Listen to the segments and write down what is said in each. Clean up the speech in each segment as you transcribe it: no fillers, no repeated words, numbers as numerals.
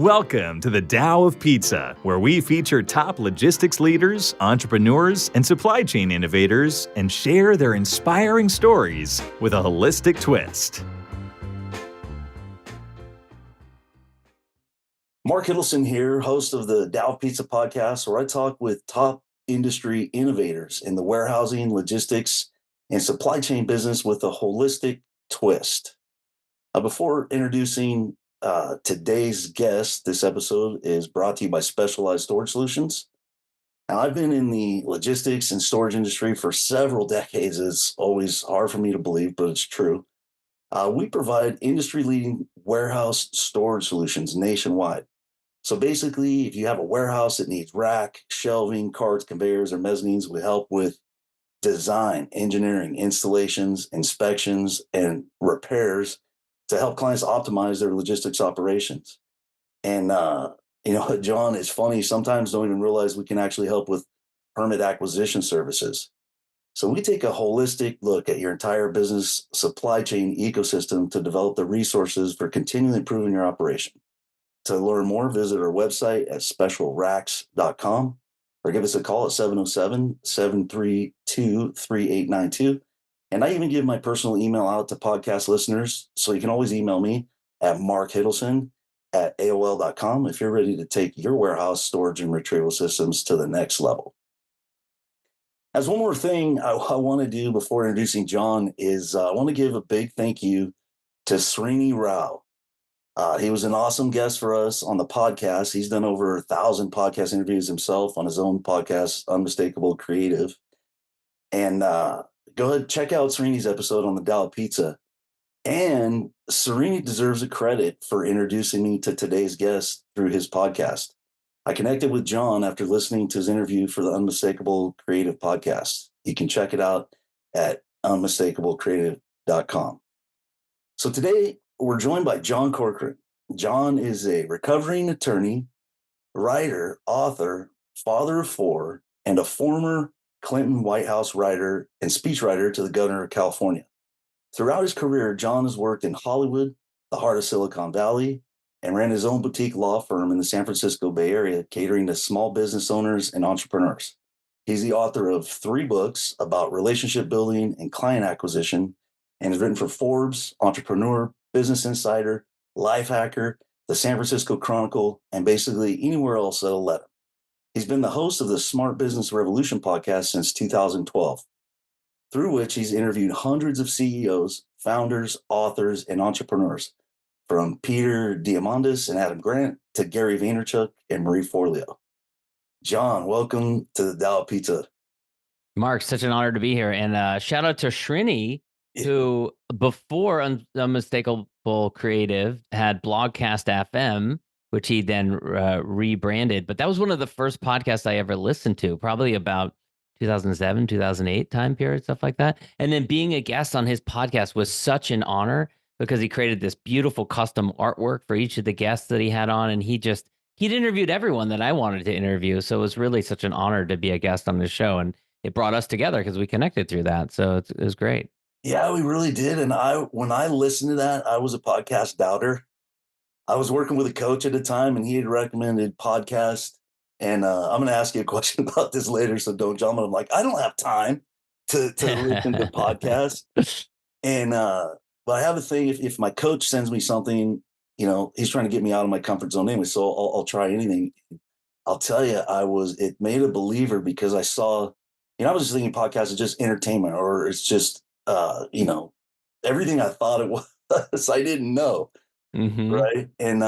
Welcome to the Tao of Pizza, where we feature top logistics leaders, entrepreneurs, and supply chain innovators and share their inspiring stories with a holistic twist. Mark Hiddleson here, host of the Tao of Pizza podcast, where I talk with top industry innovators in the warehousing, logistics, and supply chain business with a holistic twist. Before introducing today's guest, this episode is brought to you by Specialized Storage Solutions. Now, I've been in the logistics and storage industry for several decades. It's always hard for me to believe, but it's true. We provide industry-leading warehouse storage solutions nationwide. So basically, if you have a warehouse that needs rack, shelving, carts, conveyors, or mezzanines, we help with design, engineering, installations, inspections, and repairs to help clients optimize their logistics operations. And, John, it's funny, sometimes don't even realize we can actually help with permit acquisition services. So we take a holistic look at your entire business supply chain ecosystem to develop the resources for continually improving your operation. To learn more, visit our website at specialracks.com or give us a call at 707-732-3892. And I even give my personal email out to podcast listeners, so you can always email me at markhiddleson@aol.com if you're ready to take your warehouse storage and retrieval systems to the next level. As one more thing I want to do before introducing John is I want to give a big thank you to Srini Rao. He was an awesome guest for us on the podcast. He's done over 1,000 podcast interviews himself on his own podcast, Unmistakable Creative. And go ahead, check out Srini's episode on the Tao of Pizza. And Srini deserves a credit for introducing me to today's guest through his podcast. I connected with John after listening to his interview for the Unmistakable Creative podcast. You can check it out at unmistakablecreative.com. So today we're joined by John Corcoran. John is a recovering attorney, writer, author, father of four, and a former Clinton White House writer and speechwriter to the governor of California. Throughout his career, John has worked in Hollywood, the heart of Silicon Valley, and ran his own boutique law firm in the San Francisco Bay Area, catering to small business owners and entrepreneurs. He's the author of 3 books about relationship building and client acquisition, and has written for Forbes, Entrepreneur, Business Insider, Lifehacker, the San Francisco Chronicle, and basically anywhere else that'll let him. He's been the host of the Smart Business Revolution podcast since 2012, through which he's interviewed hundreds of CEOs, founders, authors, and entrepreneurs, from Peter Diamandis and Adam Grant to Gary Vaynerchuk and Marie Forleo. John, welcome to the Tao of Pizza. Mark, such an honor to be here. And shout out to Srini, who before Unmistakable Creative had Blogcast FM, which he then rebranded. But that was one of the first podcasts I ever listened to, probably about 2007, 2008 time period, stuff like that. And then being a guest on his podcast was such an honor because he created this beautiful custom artwork for each of the guests that he had on. And he'd interviewed everyone that I wanted to interview. So it was really such an honor to be a guest on this show. And it brought us together because we connected through that. So it was great. Yeah, we really did. And when I listened to that, I was a podcast doubter. I was working with a coach at the time, and he had recommended podcast. And I'm going to ask you a question about this later, so don't jump in. I'm like, I don't have time to listen to podcasts. And but I have a thing. If my coach sends me something, he's trying to get me out of my comfort zone anyway, so I'll try anything. I'll tell you, it made a believer because I saw, I was just thinking podcast is just entertainment, or it's just, everything I thought it was. I didn't know. Mm-hmm. Right. And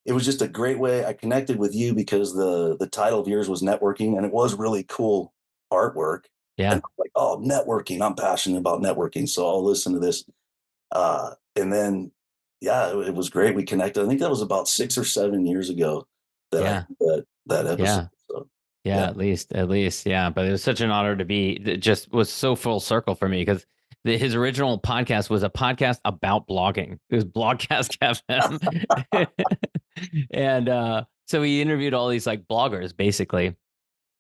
it was just a great way. I connected with you because the title of yours was networking, and it was really cool artwork. Yeah. And I'm like, oh, networking. I'm passionate about networking. So I'll listen to this. And then, it was great. We connected. I think that was about 6 or 7 years ago that I did that episode. Yeah. So, yeah, at least. Yeah. But it was such an honor to be, it just was so full circle for me because his original podcast was a podcast about blogging. It was Blogcast FM. And so he interviewed all these like bloggers basically.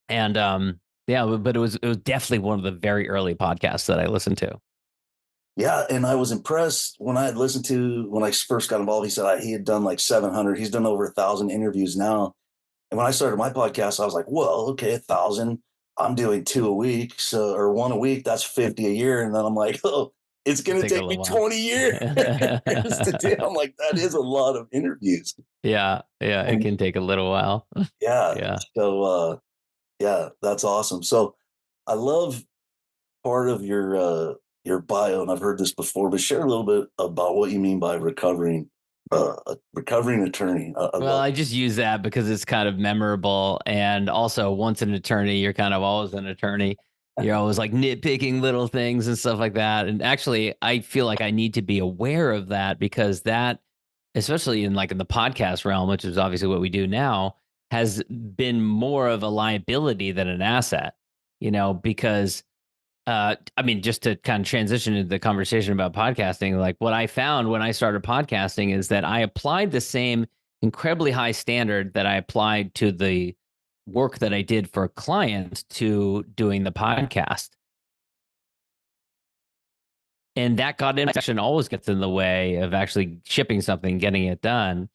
And but it was definitely one of the very early podcasts that I listened to. Yeah, and I was impressed when I had listened to when I first got involved. He said he had done like 700. He's done over 1,000 interviews now. And when I started my podcast, I was like, well, okay, 1,000. I'm doing two a week, so or one a week. That's 50 a year. And then I'm like, oh, it's It'll going to take a take me little while. 20 years to do. I'm like, that is a lot of interviews. Yeah, it And can take a little while. yeah, Yeah. so yeah, that's awesome. So I love part of your bio, and I've heard this before, but share a little bit about what you mean by a recovering attorney. I Well, love I just use that because it's kind of memorable. And also, once an attorney, you're kind of always an attorney. You're always like nitpicking little things and stuff like that. And actually, I feel like I need to be aware of that because that, especially in like in the podcast realm, which is obviously what we do now, has been more of a liability than an asset, because I mean, just to kind of transition into the conversation about podcasting, like what I found when I started podcasting is that I applied the same incredibly high standard that I applied to the work that I did for clients to doing the podcast. And that got in section always gets in the way of actually shipping something, getting it done.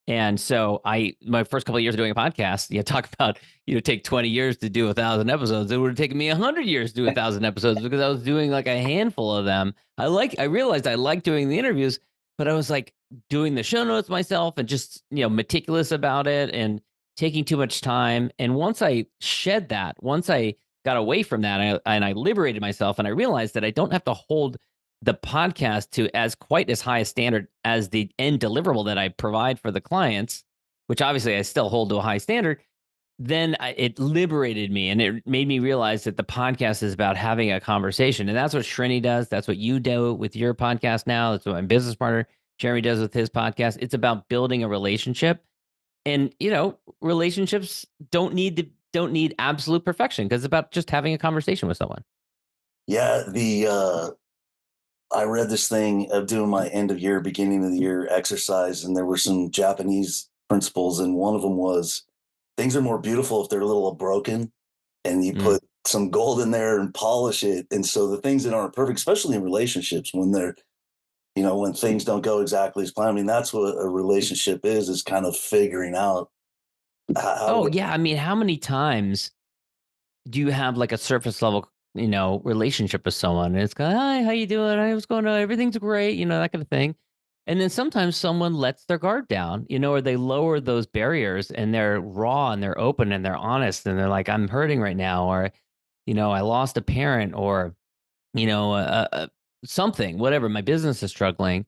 And so my first couple of years of doing a podcast, talk about, take 20 years to do 1,000 episodes. It would have taken me 100 years to do 1,000 episodes because I was doing like a handful of them. I realized I liked doing the interviews, but I was like doing the show notes myself and just, meticulous about it and taking too much time. And once I got away from that and I liberated myself and I realized that I don't have to hold the podcast to quite as high a standard as the end deliverable that I provide for the clients, which obviously I still hold to a high standard, then it liberated me and it made me realize that the podcast is about having a conversation. And that's what Srini does. That's what you do with your podcast now. That's what my business partner, Jeremy, does with his podcast. It's about building a relationship. And, relationships don't need absolute perfection because it's about just having a conversation with someone. Yeah, the I read this thing of doing my end of year, beginning of the year exercise, and there were some Japanese principles, and one of them was things are more beautiful if they're a little broken, and you Mm. put some gold in there and polish it. And so the things that aren't perfect, especially in relationships, when they're when things don't go exactly as planned. I mean, that's what a relationship is kind of figuring out how Oh, to. yeah. I mean, how many times do you have like a surface level, relationship with someone? And it's kind of, hi, how you doing? Hey, what's going on? Everything's great, that kind of thing. And then sometimes someone lets their guard down, or they lower those barriers and they're raw and they're open and they're honest and they're like, I'm hurting right now, or, I lost a parent, or something, whatever. My business is struggling,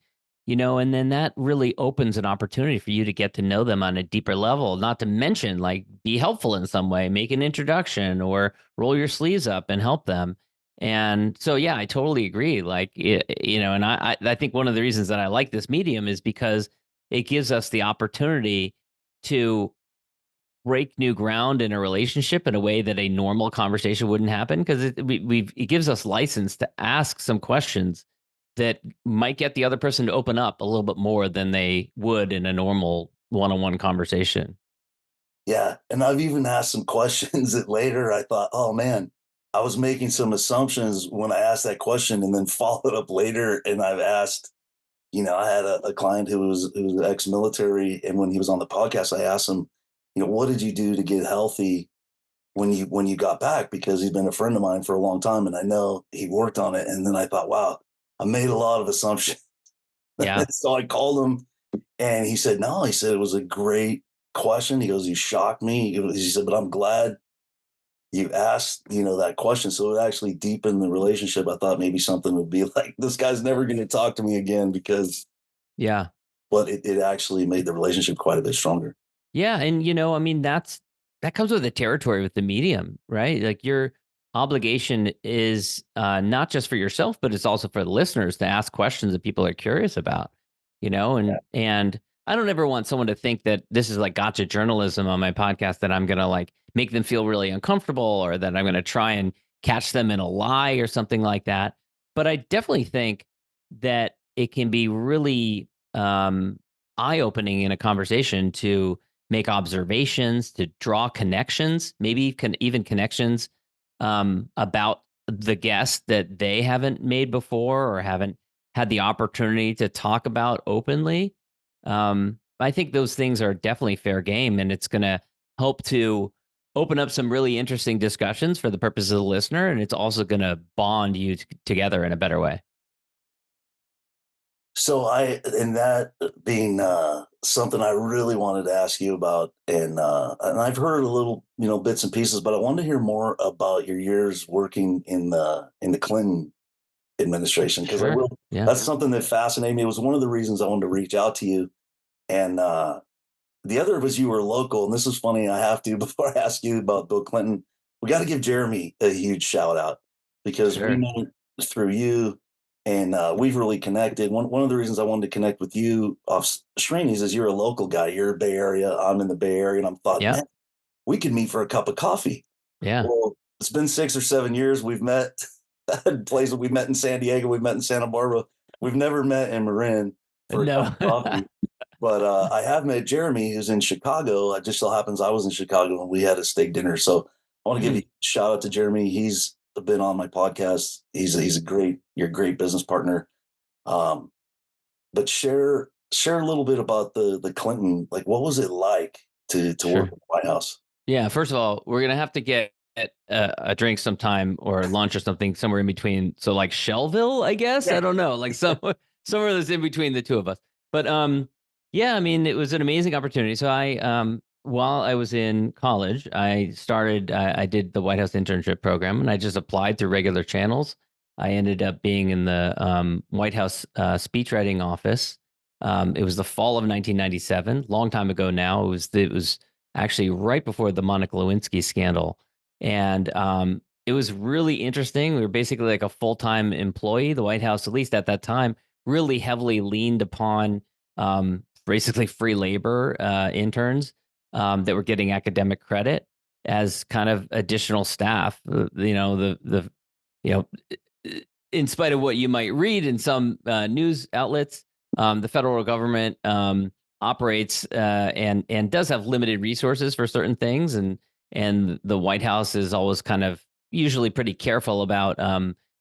and then that really opens an opportunity for you to get to know them on a deeper level. Not to mention, like, be helpful in some way, make an introduction, or roll your sleeves up and help them. And so, yeah, I totally agree. Like, and I think one of the reasons that I like this medium is because it gives us the opportunity to break new ground in a relationship in a way that a normal conversation wouldn't happen because it gives us license to ask some questions that might get the other person to open up a little bit more than they would in a normal one-on-one conversation. Yeah, and I've even asked some questions that later I thought, oh man, I was making some assumptions when I asked that question, and then followed up later, and I've asked. I had a client who was ex-military, and when he was on the podcast, I asked him, what did you do to get healthy when you got back? Because he's been a friend of mine for a long time, and I know he worked on it. And then I thought, wow, I made a lot of assumptions. Yeah. So I called him, and he said, no, he said it was a great question. He goes, you shocked me. He said, but I'm glad you asked, that question. So it actually deepened the relationship. I thought maybe something would be like, this guy's never going to talk to me again because, Yeah. but it actually made the relationship quite a bit stronger. Yeah, and I mean that comes with the territory with the medium, right? Like your obligation is not just for yourself, but it's also for the listeners to ask questions that people are curious about, Yeah. and I don't ever want someone to think that this is like gotcha journalism on my podcast that I'm gonna like make them feel really uncomfortable or that I'm gonna try and catch them in a lie or something like that. But I definitely think that it can be really eye opening in a conversation to make observations, to draw connections, maybe even connections about the guest that they haven't made before or haven't had the opportunity to talk about openly. I think those things are definitely fair game, and it's going to help to open up some really interesting discussions for the purpose of the listener, and it's also going to bond you together in a better way. So and that being something I really wanted to ask you about, and I've heard a little, bits and pieces, but I wanted to hear more about your years working in the Clinton administration, because I Sure. will. Yeah. That's something that fascinated me. It was one of the reasons I wanted to reach out to you, and the other was you were local, and this is funny. I have to before I ask you about Bill Clinton. We got to give Jeremy a huge shout out because we Sure. met through you, and we've really connected. One of the reasons I wanted to connect with you off Shrini's is you're a local guy. You're a Bay Area. I'm in the Bay Area, and I'm thought, Yeah. man, we could meet for a cup of coffee. Yeah. Well, it's been 6 or 7 years. We've met places. We met in San Diego. We met in Santa Barbara. We've never met in Marin for a cup No. of coffee. But I have met Jeremy, who's in Chicago. It just so happens I was in Chicago and we had a steak dinner. So I want to give you a shout out to Jeremy. He's been on my podcast. You're a great business partner. Um, but share a little bit about the Clinton. Like, what was it like to work Sure. at the White House? Yeah. First of all, we're gonna have to get a drink sometime or lunch or something somewhere in between. So like Shellville, I guess. Yeah. I don't know, like somewhere that's in between the two of us. But yeah, I mean, it was an amazing opportunity. So while I was in college, I did the White House internship program, and I just applied through regular channels. I ended up being in the White House speechwriting office. It was the fall of 1997, long time ago now. It was actually right before the Monica Lewinsky scandal. And it was really interesting. We were basically like a full-time employee. The White House, at least at that time, really heavily leaned upon basically free labor interns that were getting academic credit as kind of additional staff. You know, in spite of what you might read in some news outlets, the federal government operates and does have limited resources for certain things, and the White House is always kind of usually pretty careful about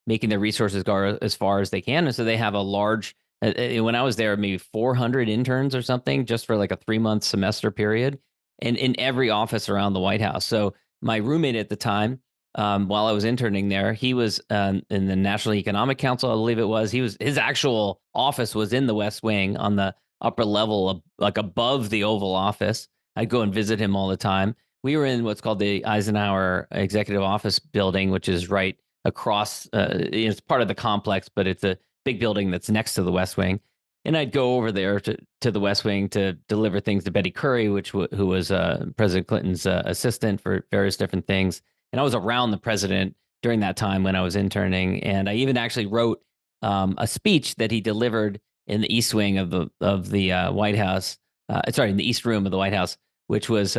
making their resources go as far as they can, and so they have a large. When I was there, maybe 400 interns or something, just for like a 3-month semester period, and in every office around the White House. So my roommate at the time, while I was interning there, he was in the National Economic Council, I believe it was. His actual office was in the West Wing on the upper level, like above the Oval Office. I'd go and visit him all the time. We were in what's called the Eisenhower Executive Office Building, which is right across. It's part of the complex, but it's a big building that's next to the West Wing. And I'd go over there to the West Wing to deliver things to Betty Currie, who was President Clinton's assistant for various different things. And I was around the president during that time when I was interning, and I even actually wrote a speech that he delivered in the East Wing of the White House. In the East Room of the White House, which was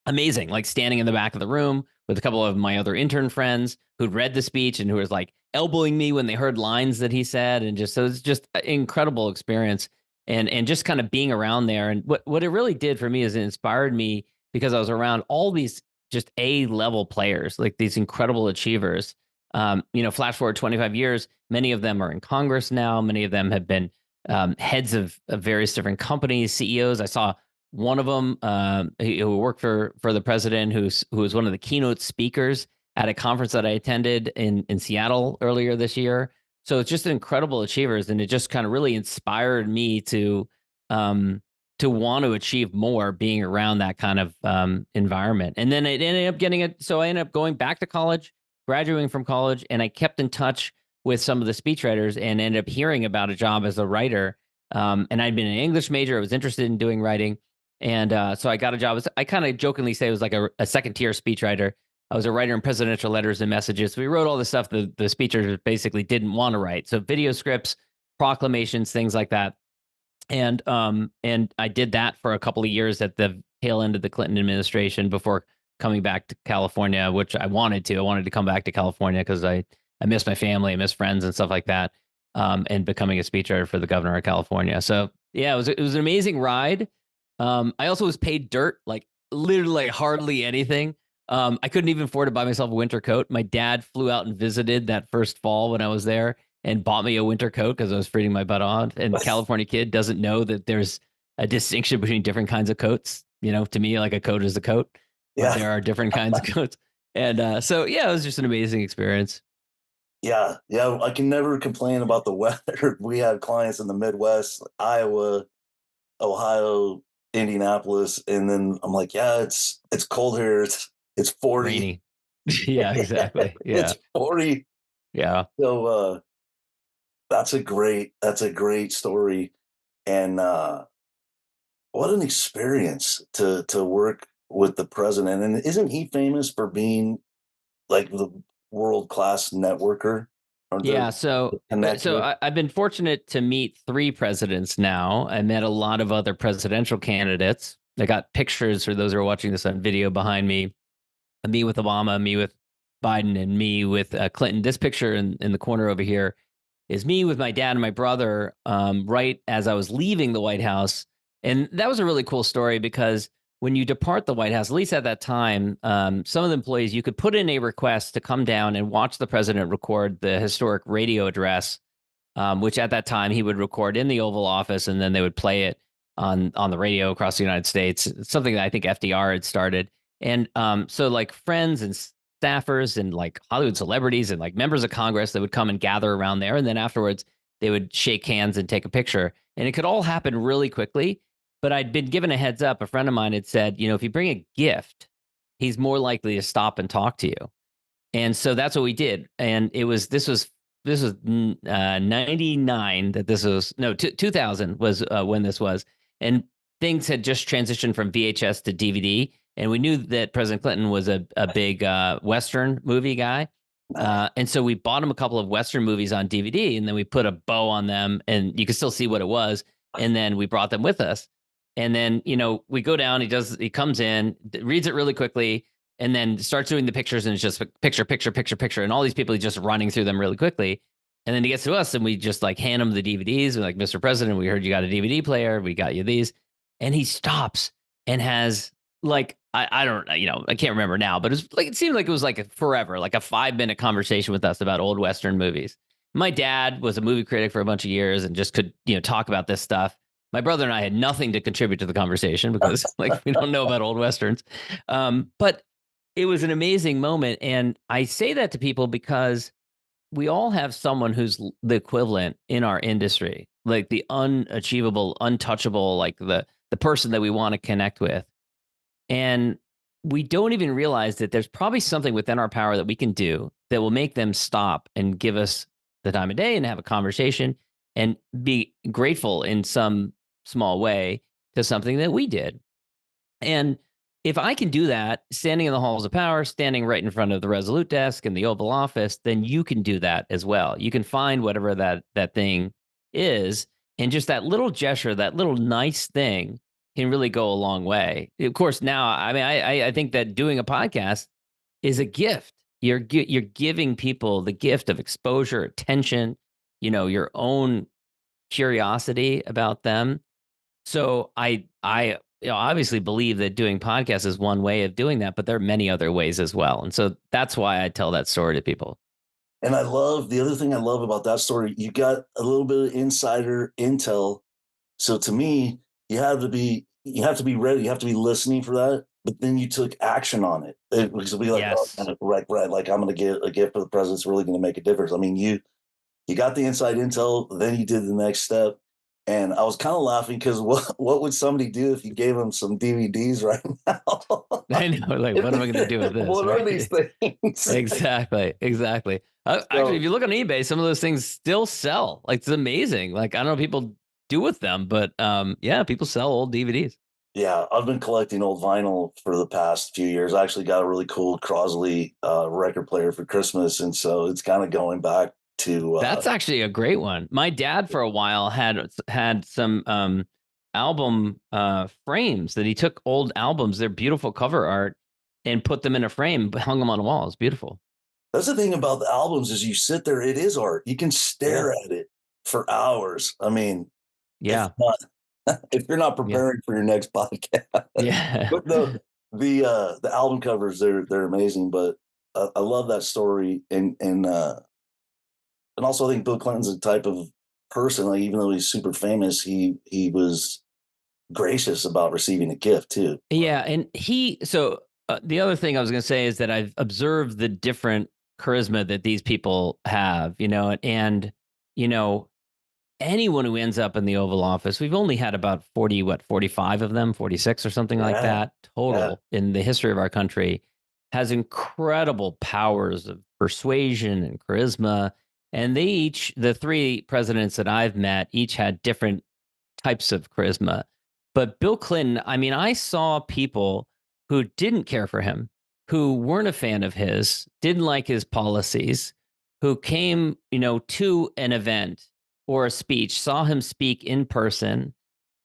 amazing. Like standing in the back of the room with a couple of my other intern friends who'd read the speech and who was like elbowing me when they heard lines that he said, and just so it's just an incredible experience. And just kind of being around there, and what it really did for me is it inspired me because I was around all these just A-level players, like these incredible achievers. Flash forward 25 years, many of them are in Congress now. Many of them have been heads of various different companies, CEOs. I saw one of them who worked for the president, who was one of the keynote speakers at a conference that I attended in Seattle earlier this year. So it's just incredible achievers, and it just kind of really inspired me to want to achieve more, being around that kind of environment. And then it ended up getting it. So I ended up going back to college, graduating from college, and I kept in touch with some of the speechwriters and ended up hearing about a job as a writer. And I'd been an English major. I was interested in doing writing. And so I got a job. I kind of jokingly say it was like a second tier speechwriter. I was a writer in presidential letters and messages. We wrote all the stuff the speechwriters basically didn't want to write. So video scripts, proclamations, things like that. And I did that for a couple of years at the tail end of the Clinton administration before coming back to California, which I wanted to. I wanted to come back to California because I miss my family, I miss friends and stuff like that. And becoming a speechwriter for the governor of California. So yeah, it was an amazing ride. I also was paid dirt, like literally hardly anything. I couldn't even afford to buy myself a winter coat. My dad flew out and visited that first fall when I was there, and bought me a winter coat because I was freezing my butt off. And California kid doesn't know that there's a distinction between different kinds of coats. To me, like a coat is a coat, but Yeah. there are different kinds of coats. And so, yeah, it was just an amazing experience. Yeah. Yeah. I can never complain about the weather. We have clients in the Midwest, Iowa, Ohio, Indianapolis, and then I'm like, yeah, it's cold here. It's 40. Rainy. Yeah, exactly. Yeah. It's 40. Yeah. So that's a great story. And what an experience to work with the president. And isn't he famous for being like the world class networker or Yeah, the so connector? I've been fortunate to meet three presidents now. I met a lot of other presidential candidates. I got pictures for those who are watching this on video behind me. Me with Obama, me with Biden, and me with Clinton. This picture in the corner over here is me with my dad and my brother right as I was leaving the White House. And that was a really cool story because when you depart the White House, at least at that time, some of the employees, you could put in a request to come down and watch the president record the historic radio address, which at that time he would record in the Oval Office, and then they would play it on the radio across the United States. It's something that I think FDR had started. And so like friends and staffers and like Hollywood celebrities and like members of Congress that would come and gather around there. And then afterwards, they would shake hands and take a picture. And it could all happen really quickly. But I'd been given a heads up. A friend of mine had said, if you bring a gift, he's more likely to stop and talk to you. And so that's what we did. And this was 99 that this was, no, 2000 was when this was. And things had just transitioned from VHS to DVD. And we knew that President Clinton was a big Western movie guy. And so we bought him a couple of Western movies on DVD, and then we put a bow on them, and you could still see what it was. And then we brought them with us. And then, we go down, he comes in, reads it really quickly, and then starts doing the pictures, and it's just picture, picture, picture, picture. And all these people are just running through them really quickly. And then he gets to us, and we just like hand him the DVDs. We're like, Mr. President, we heard you got a DVD player. We got you these. And he stops and has like, I don't, I can't remember now, but it seemed like it was like forever, like a 5-minute conversation with us about old Western movies. My dad was a movie critic for a bunch of years and just could, talk about this stuff. My brother and I had nothing to contribute to the conversation because like we don't know about old Westerns. But it was an amazing moment. And I say that to people because we all have someone who's the equivalent in our industry, like the unachievable, untouchable, like the person that we want to connect with. And we don't even realize that there's probably something within our power that we can do that will make them stop and give us the time of day and have a conversation and be grateful in some small way to something that we did. And if I can do that, standing in the halls of power, standing right in front of the Resolute desk and the Oval Office, then you can do that as well. You can find whatever that thing is, and just that little gesture, that little nice thing, can really go a long way. Of course, now, I mean, I think that doing a podcast is a gift. You're giving people the gift of exposure, attention, your own curiosity about them. So I obviously believe that doing podcasts is one way of doing that, but there are many other ways as well. And so that's why I tell that story to people. And I love the other thing I love about that story, you got a little bit of insider intel. So to me, you have to be ready, you have to be listening for that, but then you took action on it. It was be like, oh, Yes. right, like I'm gonna get a gift for the president's really gonna make a difference. I mean, you got the inside intel, then you did the next step. And I was kind of laughing because what would somebody do if you gave them some DVDs right now? I know. Like, what am I going to do with this? What are these Right. things? Exactly. Exactly. Actually, if So you look on eBay, some of those things still sell. Like, it's amazing. Like, I don't know what people do with them, but yeah, people sell old DVDs. yeah, I've been collecting old vinyl for the past few years. I actually got a really cool Crosley record player for Christmas, and so it's kind of going back to That's actually a great one. My dad, for a while, had some album frames that he took old albums, they're beautiful cover art, and put them in a frame, but hung them on a wall. It's beautiful. that's the thing about the albums is you sit there, it is art. You can Yeah. stare at it for hours. I mean, if Yeah. not if you're not Yeah. preparing for your next podcast. Yeah. But no, the album covers they're amazing. But I love that story, and and also I think Bill Clinton's a type of person, like even though he's super famous, he was gracious about receiving a gift too. Yeah, and the other thing I was going to say is that I've observed the different charisma that these people have, and you know, anyone who ends up in the Oval Office, we've only had about 45 of them, 46 or something like Yeah, that yeah, total in the history of our country, has incredible powers of persuasion and charisma. And the three presidents that I've met, each had different types of charisma. But Bill Clinton, I mean, I saw people who didn't care for him, who weren't a fan of his, didn't like his policies, who came, to an event or a speech, saw him speak in person,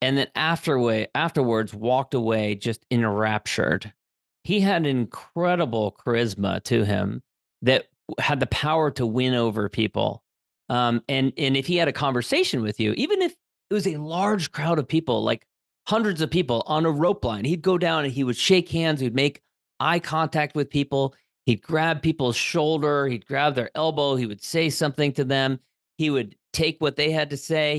and then afterwards walked away just enraptured. He had incredible charisma to him that had the power to win over people. And if he had a conversation with you, even if it was a large crowd of people, like hundreds of people on a rope line, he'd go down and he would shake hands, he'd make eye contact with people, he'd grab people's shoulder, he'd grab their elbow, he would say something to them, he would take what they had to say,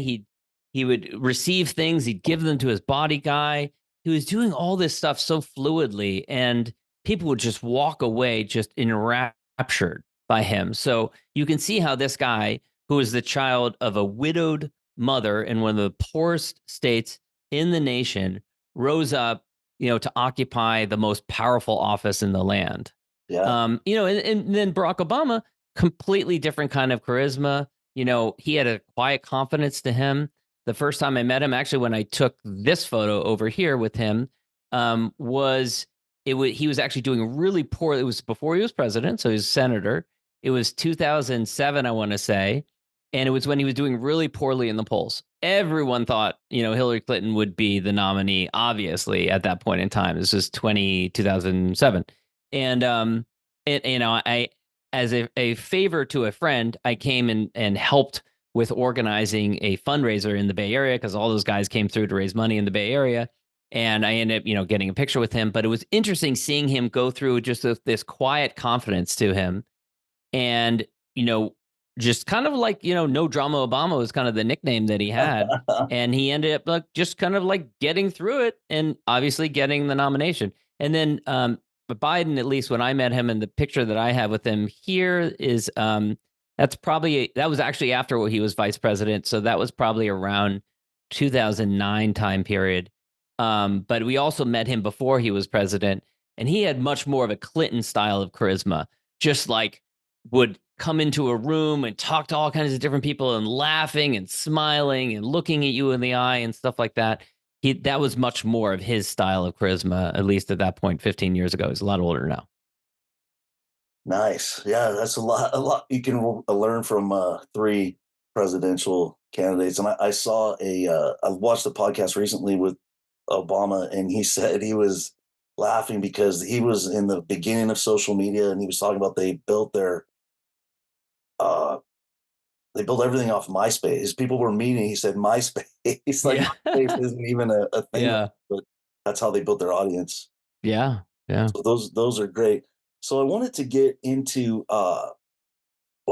he would receive things, he'd give them to his body guy. He was doing all this stuff so fluidly, and people would just walk away just enraptured by him. So you can see how this guy, who is the child of a widowed mother in one of the poorest states in the nation, rose up, to occupy the most powerful office in the land. yeah. And then Barack Obama, completely different kind of charisma. He had a quiet confidence to him. The first time I met him, actually, when I took this photo over here with him, was he was actually doing really poor. It was before he was president, so he was senator. It was 2007, I want to say, and it was when he was doing really poorly in the polls. Everyone thought, Hillary Clinton would be the nominee, obviously, at that point in time. This was 2007. And I, as a favor to a friend, I came and helped with organizing a fundraiser in the Bay Area, because all those guys came through to raise money in the Bay Area. And I ended up, getting a picture with him. But it was interesting seeing him go through just this quiet confidence to him. And, just kind of like, no drama Obama was kind of the nickname that he had. And he ended up like just kind of like getting through it and obviously getting the nomination. And then but Biden, at least when I met him, and the picture that I have with him here is that was actually after he was vice president. So that was probably around 2009 time period. But we also met him before he was president, and he had much more of a Clinton style of charisma, just like would come into a room and talk to all kinds of different people and laughing and smiling and looking at you in the eye and stuff like that. That was much more of his style of charisma, at least at that point, 15 years ago. He's a lot older now. Nice. Yeah, that's a lot you can learn from three presidential candidates. And I saw I watched a podcast recently with Obama, and he said he was laughing because he was in the beginning of social media, and he was talking about uh, they built everything off MySpace. People were meeting. He said MySpace, like Yeah. MySpace isn't even a thing, Yeah. but that's how they built their audience. Yeah. Yeah. So those are great. So I wanted to get into well,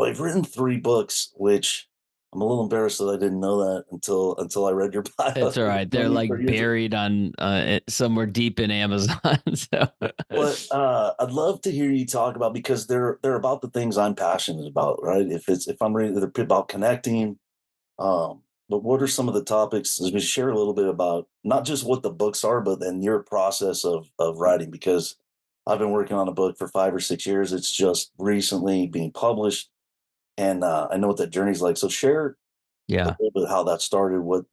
I've written three books, which I'm a little embarrassed that I didn't know that until I read your bio. It's all right. They're like buried on somewhere deep in Amazon. So, But I'd love to hear you talk about, because they're about the things I'm passionate about, right? If I'm reading, they're about connecting. But what are some of the topics? As we share a little bit about not just what the books are, but then your process of writing, because I've been working on a book for 5 or 6 years. It's just recently being published, and I know what that journey's like. So share a yeah. little bit how that started, what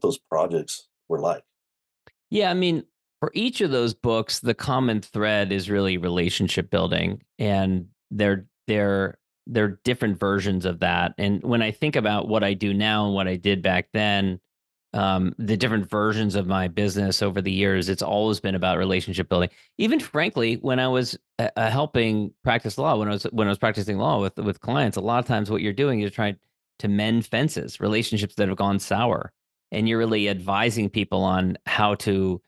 those projects were like. Yeah, I mean, for each of those books, the common thread is really relationship building, and they're different versions of that. And when I think about what I do now and what I did back then, the different versions of my business over the years, it's always been about relationship building. Even frankly, when I was helping practice law, when I was practicing law with clients, a lot of times what you're doing is trying to mend fences, relationships that have gone sour, and you're really advising people on how to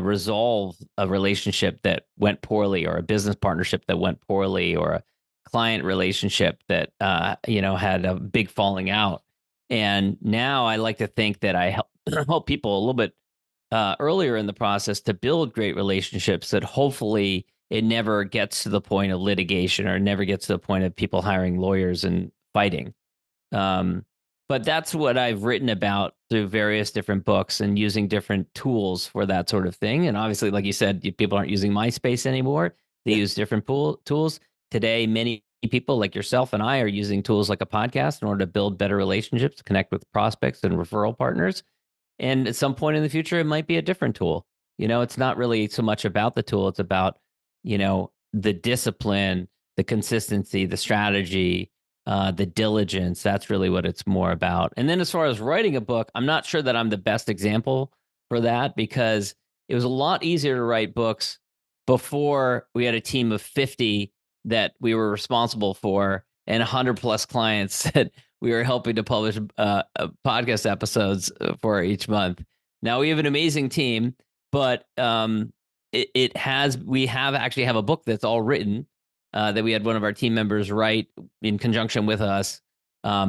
resolve a relationship that went poorly, or a business partnership that went poorly, or a client relationship that had a big falling out. And now I like to think that I help help people a little bit earlier in the process to build great relationships that hopefully it never gets to the point of litigation or never gets to the point of people hiring lawyers and fighting. Um, but that's what I've written about through various different books and using different tools for that sort of thing. And obviously, like you said, people aren't using MySpace anymore. They Yeah. use different tools. Today, many people like yourself and I are using tools like a podcast in order to build better relationships, connect with prospects and referral partners. And at some point in the future, it might be a different tool. It's not really so much about the tool. It's about, the discipline, the consistency, the strategy, the diligence. That's really what it's more about. And then as far as writing a book, I'm not sure that I'm the best example for that because it was a lot easier to write books before we had a team of 50 that we were responsible for and 100 plus clients that we were helping to publish podcast episodes for each month. Now we have an amazing team, but we actually have a book that's all written that we had one of our team members write in conjunction with us,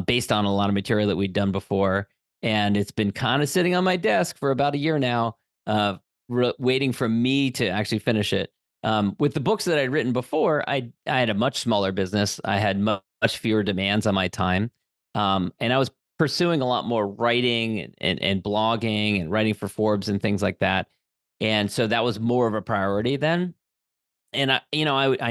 based on a lot of material that we'd done before. And it's been kind of sitting on my desk for about a year now, waiting for me to actually finish it. With the books that I'd written before, I had a much smaller business. I had much fewer demands on my time. And I was pursuing a lot more writing and blogging and writing for Forbes and things like that. And so that was more of a priority then. And I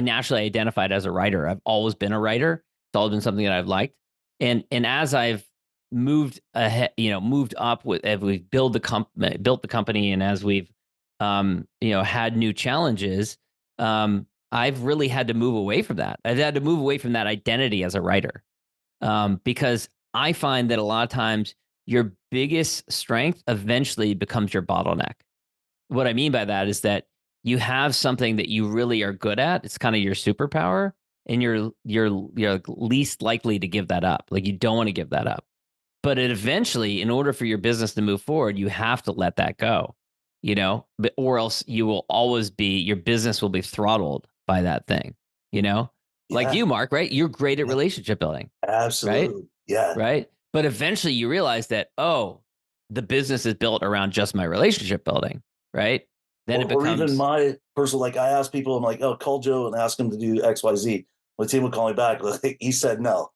naturally identified as a writer. I've always been a writer. It's always been something that I've liked. And as I've moved ahead, moved up as we've built the company, and as we've had new challenges, I've really had to move away from that. I've had to move away from that identity as a writer, because I find that a lot of times your biggest strength eventually becomes your bottleneck. What I mean by that is that you have something that you really are good at. It's kind of your superpower, and you're least likely to give that up. Like, you don't want to give that up. But eventually, in order for your business to move forward, you have to let that go, or else your business will be throttled by that thing, like Yeah. you, Mark, right? You're great at Yeah. relationship building, right? Absolutely. Yeah. Right. But eventually you realize that, oh, the business is built around just my relationship building, right? Then it Or even becomes, my personal, like I ask people, I'm like, oh, call Joe and ask him to do XYZ. My team would call me back. Like, he said no.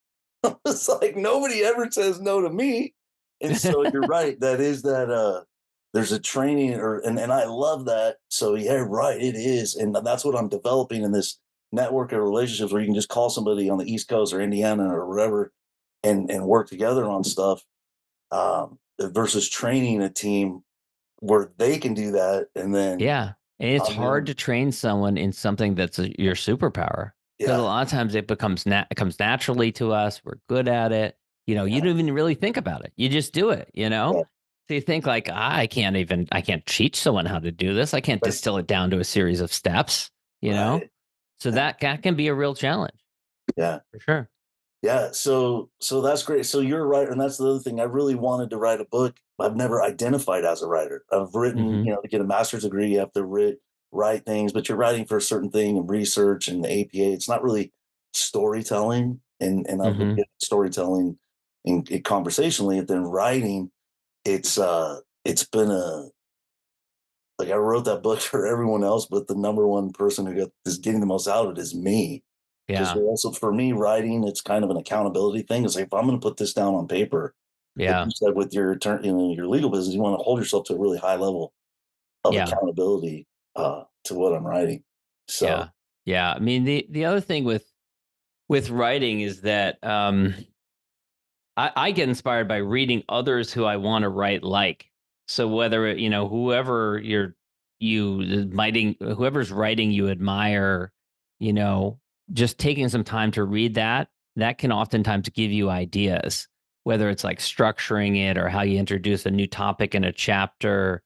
It's like nobody ever says no to me. And so you're right. That is that there's a training and I love that. So yeah, right, it is. And that's what I'm developing in this network of relationships where you can just call somebody on the East Coast or Indiana or wherever and work together on stuff, versus training a team where they can do that and then yeah. And it's I'm hard doing to train someone in something that's your superpower, because a yeah, lot of times it comes naturally to us. We're good at it. You yeah, don't even really think about it. You just do it, yeah, So you think like, I can't teach someone how to do this. I can't right, distill it down to a series of steps, you know? right, So yeah, that can be a real challenge yeah, for sure. yeah. So that's great. So you're a writer, and that's the other thing. I really wanted to write a book. I've never identified as a writer. I've written, Hmm. to get a master's degree, you have to write things, but you're writing for a certain thing and research and the APA. It's not really storytelling, and I've been Hmm. good at storytelling in conversationally, and then writing. It's been a like I wrote that book for everyone else, but the number one person is getting the most out of it is me. Because Yeah. also for me, writing, it's kind of an accountability thing. It's like if I'm going to put this down on paper, like Yeah. you said with your your legal business, you want to hold yourself to a really high level of Yeah. accountability to what I'm writing. So Yeah. Yeah. I mean, the other thing with writing is that, I get inspired by reading others who I want to write like. So whether whoever whoever's writing you admire, you know, just taking some time to read that can oftentimes give you ideas, whether it's like structuring it or how you introduce a new topic in a chapter,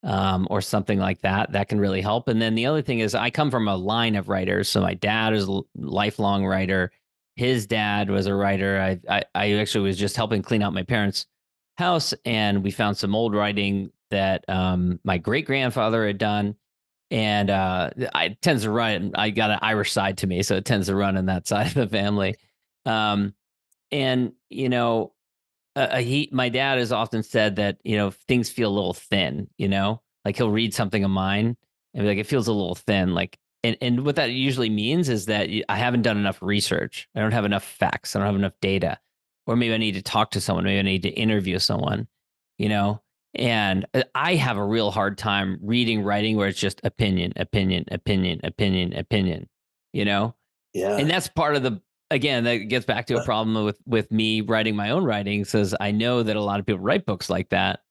or something like that. That can really help. And then the other thing is, I come from a line of writers. So my dad is a lifelong writer. His dad was a writer. I actually was just helping clean out my parents' house, and we found some old writing that, my great grandfather had done. And it tends to run. I got an Irish side to me, so it tends to run in that side of the family. Um, and my dad has often said that things feel a little thin. Like he'll read something of mine and be like, it feels a little thin. Like, and what that usually means is that I haven't done enough research. I don't have enough facts. I don't have enough data, or maybe I need to talk to someone. Maybe I need to interview someone. You know, and I have a real hard time reading writing where it's just opinion, opinion, opinion, opinion, opinion. You know, and Yeah. that's part of the again, that gets back to a problem with me writing my own writings, is I know that a lot of people write books like that.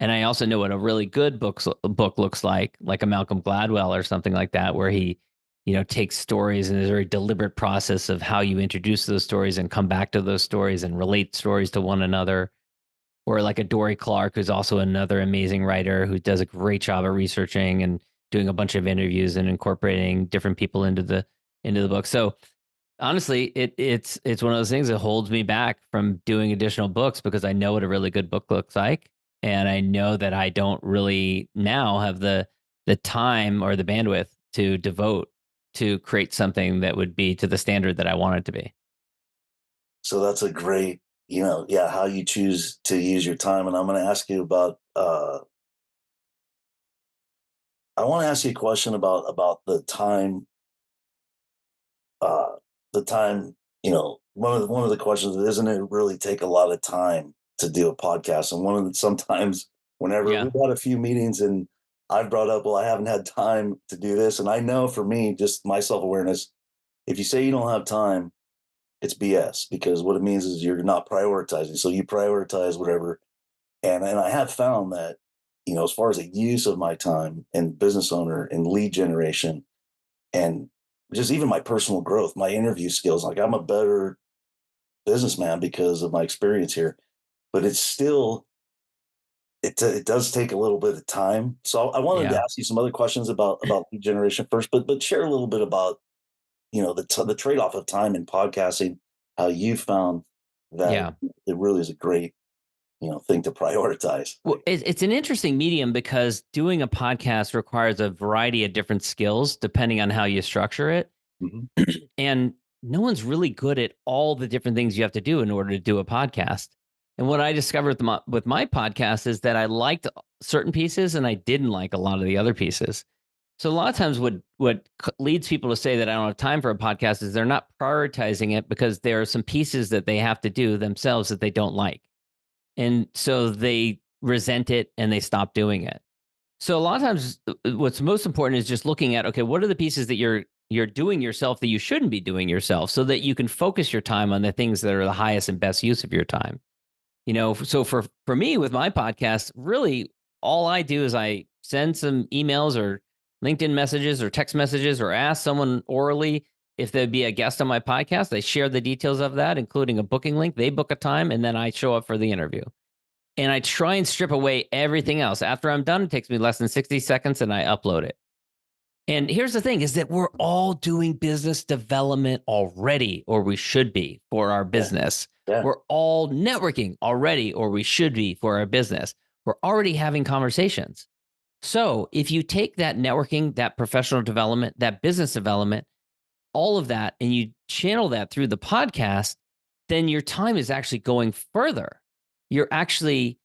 And I also know what a really good book looks like a Malcolm Gladwell or something like that, where he, takes stories, and there's a very deliberate process of how you introduce those stories and come back to those stories and relate stories to one another. Or like a Dory Clark, who's also another amazing writer who does a great job of researching and doing a bunch of interviews and incorporating different people into the book. So honestly, it's one of those things that holds me back from doing additional books, because I know what a really good book looks like, and I know that I don't really now have the time or the bandwidth to devote to create something that would be to the standard that I want it to be. So that's a great, yeah, how you choose to use your time. And I'm going to ask you about, I want to ask you a question about uh, the time, one of the questions is, doesn't it really take a lot of time to do a podcast? And sometimes whenever Yeah. we've had a few meetings and I've brought up, well, I haven't had time to do this. And I know for me, just my self-awareness, if you say you don't have time, it's BS, because what it means is you're not prioritizing. So you prioritize whatever. And I have found that, as far as the use of my time and business owner and lead generation, and just even my personal growth, my interview skills, like I'm a better businessman because of my experience here. But it's still, it does take a little bit of time. So I wanted to Yeah. ask you some other questions about lead generation first, but share a little bit about, the trade-off of time in podcasting, how you found that Yeah. it really is a great, thing to prioritize. Well, it's an interesting medium, because doing a podcast requires a variety of different skills depending on how you structure it. Mhm. And no one's really good at all the different things you have to do in order to do a podcast. And what I discovered with my podcast is that I liked certain pieces and I didn't like a lot of the other pieces. So a lot of times what leads people to say that I don't have time for a podcast is they're not prioritizing it, because there are some pieces that they have to do themselves that they don't like. And so they resent it and they stop doing it. So a lot of times, what's most important is just looking at, okay, what are the pieces that you're doing yourself that you shouldn't be doing yourself, so that you can focus your time on the things that are the highest and best use of your time. So for me with my podcast, really all I do is I send some emails or LinkedIn messages or text messages, or ask someone orally if they'd be a guest on my podcast. They share the details of that, including a booking link. They book a time, and then I show up for the interview. And I try and strip away everything else. After I'm done, it takes me less than 60 seconds, and I upload it. And here's the thing, is that we're all doing business development already, or we should be, for our Yeah. business. Yeah. We're all networking already, or we should be, for our business. We're already having conversations. So if you take that networking, that professional development, that business development, all of that, and you channel that through the podcast, then your time is actually going further. You're actually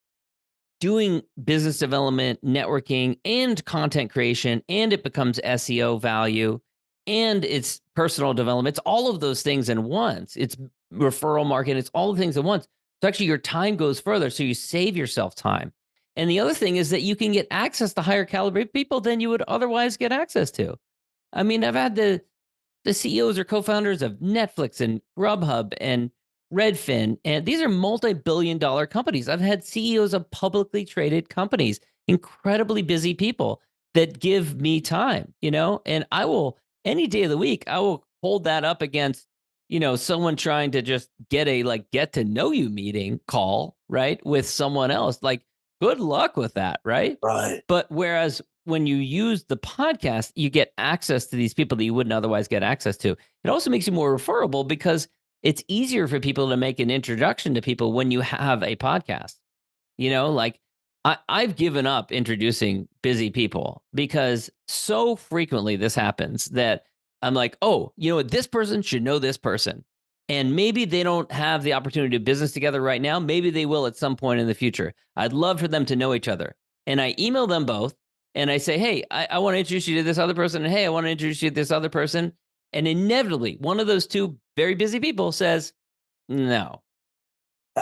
doing business development, networking, and content creation, and it becomes SEO value, and it's personal development. It's all of those things in once. It's referral marketing. It's all the things at once. So actually, your time goes further. So you save yourself time. And the other thing is that you can get access to higher caliber people than you would otherwise get access to. I mean, I've had the CEOs or co-founders of Netflix and Grubhub and Redfin, and these are multi-billion-dollar companies. I've had CEOs of publicly traded companies, incredibly busy people that give me time, and I will, any day of the week, I will hold that up against, someone trying to just get a get to know you meeting call, right, with someone else. Like, good luck with that, right? Right. But whereas when you use the podcast, you get access to these people that you wouldn't otherwise get access to. It also makes you more referable, because it's easier for people to make an introduction to people when you have a podcast. Like I've given up introducing busy people because so frequently this happens that I'm like, oh, you know what? This person should know this person. And maybe they don't have the opportunity to do business together right now. Maybe they will at some point in the future. I'd love for them to know each other. And I email them both and I say, hey, I want to introduce you to this other person. And hey, I want to introduce you to this other person. And inevitably, one of those two very busy people says, no.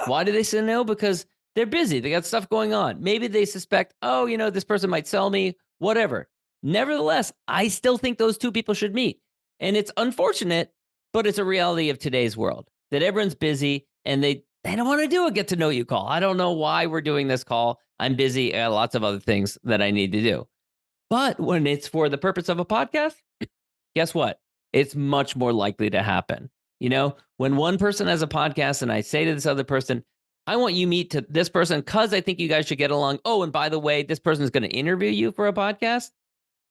Why do they say no? Because they're busy. They got stuff going on. Maybe they suspect, oh, you know, this person might sell me, whatever. Nevertheless, I still think those two people should meet. And it's unfortunate, but it's a reality of today's world that everyone's busy and they don't want to do a get to know you call. I don't know why we're doing this call. I'm busy. I got lots of other things that I need to do. But when it's for the purpose of a podcast, guess what? It's much more likely to happen. You know, when one person has a podcast and I say to this other person, I want you meet to this person because I think you guys should get along. Oh, and by the way, this person is going to interview you for a podcast.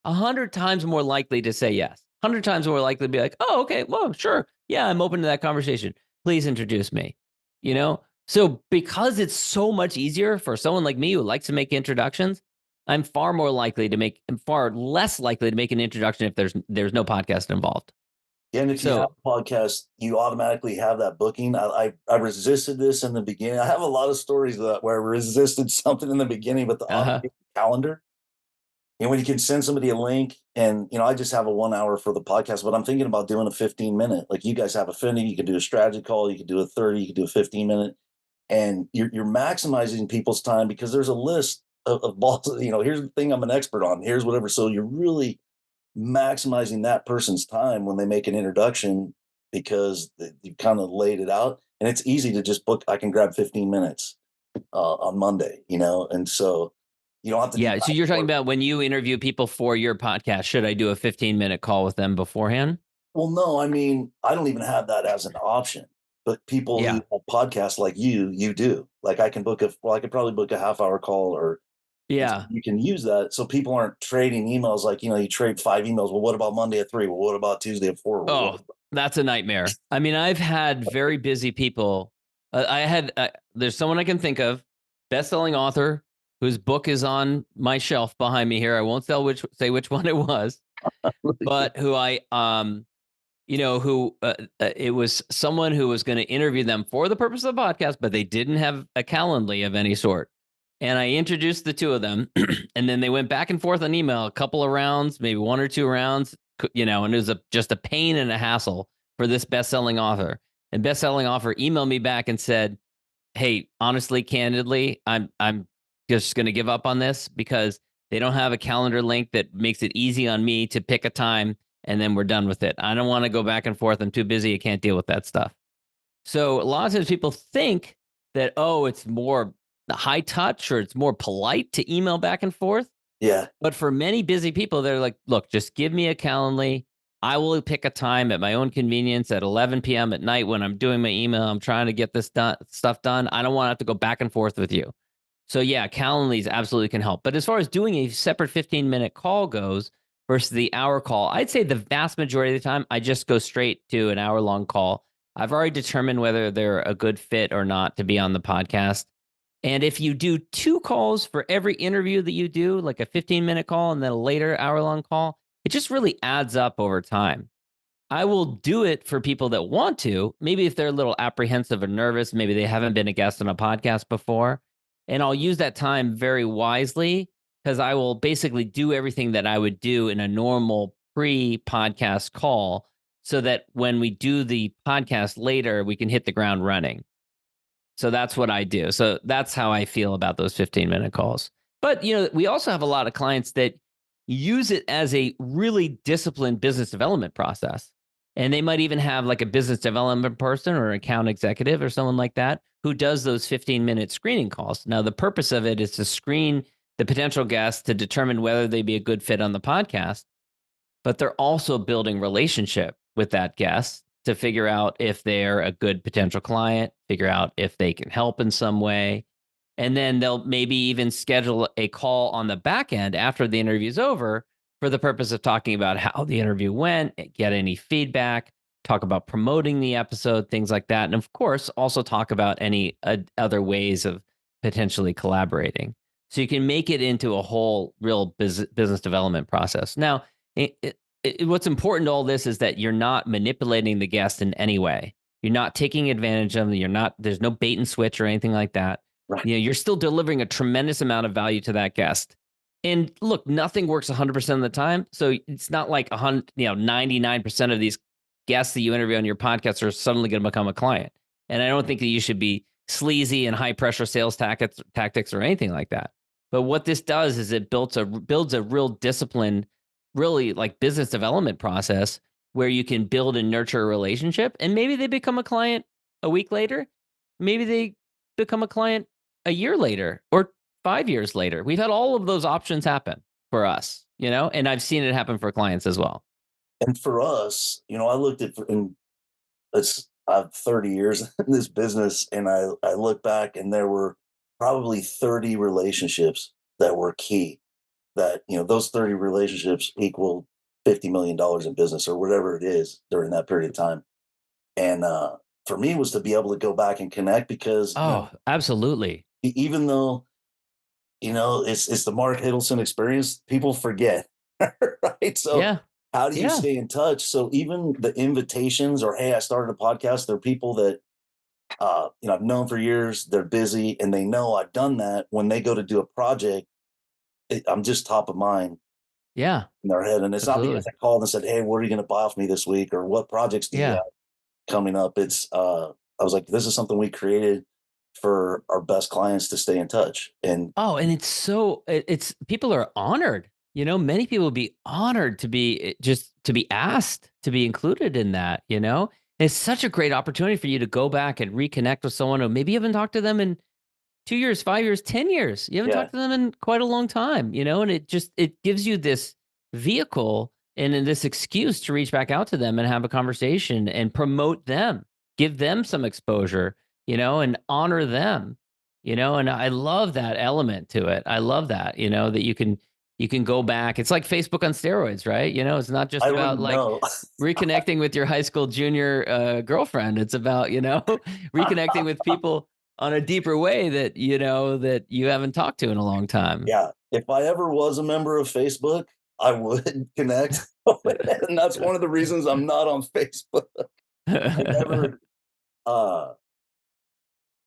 100 times more likely to say yes. 100 times more likely to be like, oh, okay, well, sure. Yeah, I'm open to that conversation. Please introduce me. You know, so because it's so much easier for someone like me who likes to make introductions, I'm far less likely to make an introduction if there's no podcast involved. Yeah, and if you have So, a podcast, you automatically have that booking. I resisted this in the beginning. I have a lot of stories of that where I resisted something in the beginning, but the uh-huh. automated calendar, and when you can send somebody a link, and I just have a 1 hour for the podcast, but I'm thinking about doing a 15-minute. Like you guys have a 50, you could do a strategy call, you could do a 30, you could do a 15-minute, and you're maximizing people's time because there's a list of balls. Here's the thing I'm an expert on. Here's whatever. So you're really maximizing that person's time when they make an introduction because you kind of laid it out, and it's easy to just book. I can grab 15 minutes on Monday, and so you don't have to do Yeah. So back you're and talking forth. about when you interview people for your podcast, should I do a 15-minute call with them beforehand? Well, no, I mean, I don't even have that as an option, but people who Yeah. have podcasts like you do. Like I can I could probably book a half-hour call, and so Yeah. you can use that so people aren't trading emails like, you trade 5 emails. Well, what about Monday at 3? Well, what about Tuesday at 4? Well, what Oh, that's a nightmare. I mean, I've had very busy people. There's someone I can think of, best-selling author whose book is on my shelf behind me here. I won't say which one it was, but who it was someone who was going to interview them for the purpose of the podcast, but they didn't have a Calendly of any sort. And I introduced the two of them, and then they went back and forth on email a couple of rounds, maybe one or two rounds, and it was just a pain and a hassle for this best-selling author. And best-selling author emailed me back and said, "Hey, honestly, candidly, I'm just going to give up on this because they don't have a calendar link that makes it easy on me to pick a time and then we're done with it. I don't want to go back and forth. I'm too busy. I can't deal with that stuff." So a lot of times people think that, oh, it's more high touch or it's more polite to email back and forth. Yeah. But for many busy people, they're like, look, just give me a Calendly. I will pick a time at my own convenience at 11 p.m. at night when I'm doing my email. I'm trying to get this stuff done. I don't want to have to go back and forth with you. So yeah, Calendly's absolutely can help. But as far as doing a separate 15-minute call goes versus the hour call, I'd say the vast majority of the time, I just go straight to an hour-long call. I've already determined whether they're a good fit or not to be on the podcast. And if you do two calls for every interview that you do, like a 15-minute call and then a later hour-long call, it just really adds up over time. I will do it for people that want to. Maybe if they're a little apprehensive or nervous, maybe they haven't been a guest on a podcast before. And I'll use that time very wisely because I will basically do everything that I would do in a normal pre-podcast call so that when we do the podcast later, we can hit the ground running. So that's what I do. So that's how I feel about those 15-minute calls. But, we also have a lot of clients that use it as a really disciplined business development process. And they might even have like a business development person or account executive or someone like that who does those 15-minute screening calls. Now, the purpose of it is to screen the potential guests to determine whether they'd be a good fit on the podcast, but they're also building relationship with that guest to figure out if they're a good potential client, figure out if they can help in some way. And then they'll maybe even schedule a call on the back end after the interview's over for the purpose of talking about how the interview went, get any feedback, talk about promoting the episode, things like that. And of course, also talk about any other ways of potentially collaborating. So you can make it into a whole real business development process. Now, what's important to all this is that you're not manipulating the guest in any way. You're not taking advantage of them. There's no bait and switch or anything like that. Right. You're still delivering a tremendous amount of value to that guest. And look, nothing works 100% of the time. So it's not like 99% of these guests that you interview on your podcast are suddenly going to become a client. And I don't think that you should be sleazy and high pressure sales tactics or anything like that. But what this does is it builds a real disciplined, really like business development process where you can build and nurture a relationship. And maybe they become a client a week later. Maybe they become a client a year later or 5 years later. We've had all of those options happen for us, and I've seen it happen for clients as well. And for us, I looked at, and I have 30 years in this business, and I look back, and there were probably 30 relationships that were key. That those 30 relationships equal $50 million in business or whatever it is during that period of time. And for me, was to be able to go back and connect because Oh, absolutely. Even though it's the Mark Hiddleson experience, people forget, right? So Yeah. how do you Yeah. stay in touch? So even the invitations or, hey, I started a podcast, they're people that, I've known for years, they're busy and they know I've done that. When they go to do a project, I'm just top of mind Yeah. in their head. And it's not because Absolutely. I called and said, hey, what are you going to buy off me this week? Or what projects do you Yeah. have coming up? I was like, this is something we created for our best clients to stay in touch. And Oh, and it's people are honored. Many people would be honored to be just to be asked to be included in that. It's such a great opportunity for you to go back and reconnect with someone who maybe you haven't talked to them in 2 years, 5 years, 10 years. You haven't yeah, talked to them in quite a long time, and it gives you this vehicle and then this excuse to reach back out to them and have a conversation and promote them, give them some exposure, and honor them, and I love that element to it. I love that, that you can go back. It's like Facebook on steroids, right? It's not I just already about like know. reconnecting with your high school junior girlfriend. It's about, reconnecting with people on a deeper way that that you haven't talked to in a long time. Yeah, if I ever was a member of Facebook, I would connect, and that's one of the reasons I'm not on Facebook. I never, uh,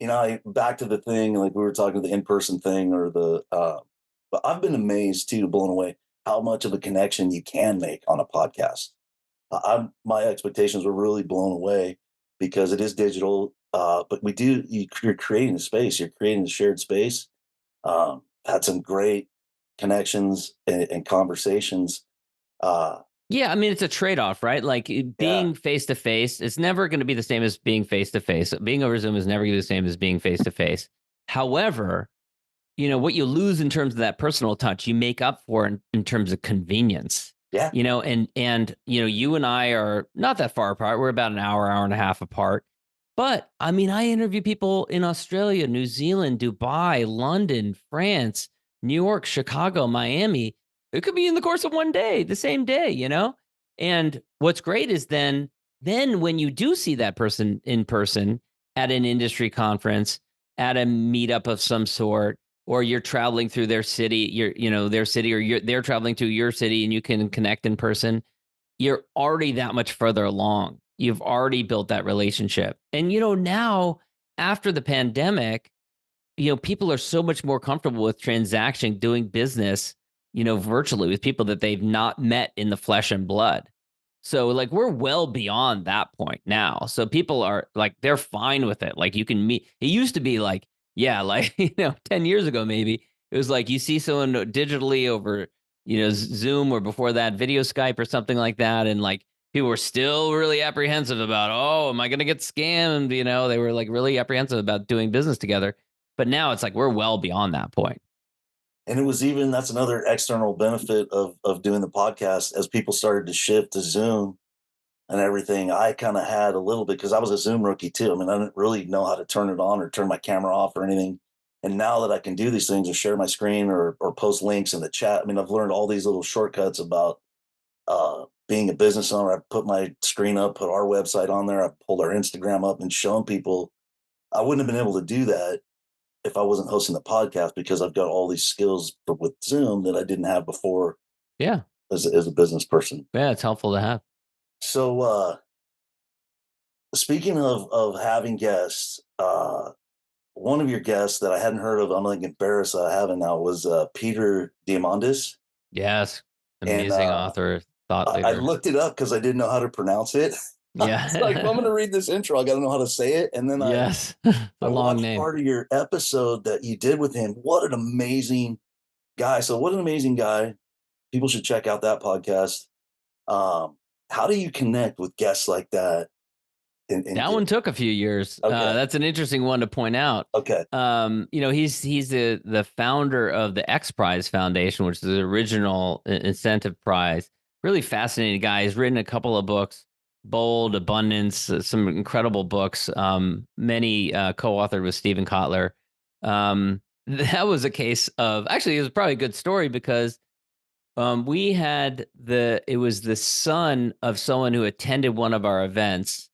I back to the thing, like we were talking the in-person thing or but I've been amazed too, blown away how much of a connection you can make on a podcast. My expectations were really blown away because it is digital, but you're creating a space, you're creating a shared space. Had some great connections and conversations. Uh, Yeah, I mean, it's a trade-off, right? Like yeah, being face to face, it's never going to be the same as being face to face. Being over Zoom is never going to be the same as being face to face. However, what you lose in terms of that personal touch, you make up for in terms of convenience. yeah, And you and I are not that far apart. We're about an hour and a half apart. But I mean, I interview people in Australia, New Zealand, Dubai, London, France, New York, Chicago, Miami. It could be in the course of one day, the same day. And what's great is then when you do see that person in person at an industry conference, at a meetup of some sort, or you're traveling through their city, their city, or they're traveling to your city, and you can connect in person. You're already that much further along. You've already built that relationship. And now after the pandemic, people are so much more comfortable with transaction, doing business, virtually with people that they've not met in the flesh and blood. So like we're well beyond that point now. So people are like they're fine with it. Like you can meet. It used to be like yeah, like 10 years ago maybe. It was like you see someone digitally over, Zoom or before that video Skype or something like that and like people were still really apprehensive about, "Oh, am I going to get scammed?" They were like really apprehensive about doing business together. But now it's like we're well beyond that point. and it was even that's another external benefit of doing the podcast as people started to shift to Zoom and everything. I kind of had a little bit because I was a Zoom rookie too. I mean, I didn't really know how to turn it on or turn my camera off or anything. And now that I can do these things or share my screen or post links in the chat, I mean, I've learned all these little shortcuts about being a business owner. I put my screen up, put our website on there, I pulled our Instagram up and shown people. I wouldn't have been able to do that if I wasn't hosting the podcast, because I've got all these skills with Zoom that I didn't have before. Yeah. As a business person. Yeah, it's helpful to have. So speaking of having guests, one of your guests that I hadn't heard of, I'm like embarrassed I haven't now, was Peter Diamandis. Yes. And Amazing author, thought I leader. looked it up because I didn't know how to pronounce it. Yeah. It's like, if I'm going to read this intro, I got to know how to say it. And then Yes. I A long watched name. part of your episode that you did with him. What an amazing guy. So what an amazing guy. People should check out that podcast. How do you connect with guests like that? That one took a few years. Okay. That's an interesting one to point out. Okay. He's the founder of the X Prize Foundation, which is the original incentive prize. Really fascinating guy. He's written a couple of books, Bold, Abundance, some incredible books. Many co-authored with Stephen Kotler. That was a case of, actually, it was probably a good story because it was the son of someone who attended one of our events.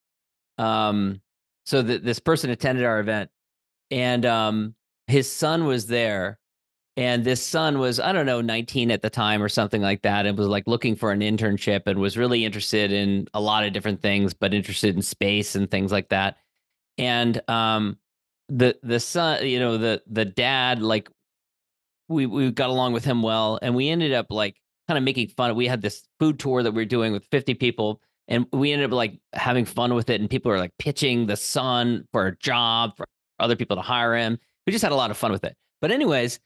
So this person attended our event, and his son was there, and this son was, I don't know, 19 at the time or something like that, and was like looking for an internship and was really interested in a lot of different things, but interested in space and things like that. And the son, the dad, like we got along with him well, and we ended up like kind of making fun. We had this food tour that we were doing with 50 people, and we ended up like having fun with it. And people were like pitching the son for a job for other people to hire him. We just had a lot of fun with it. But anyways,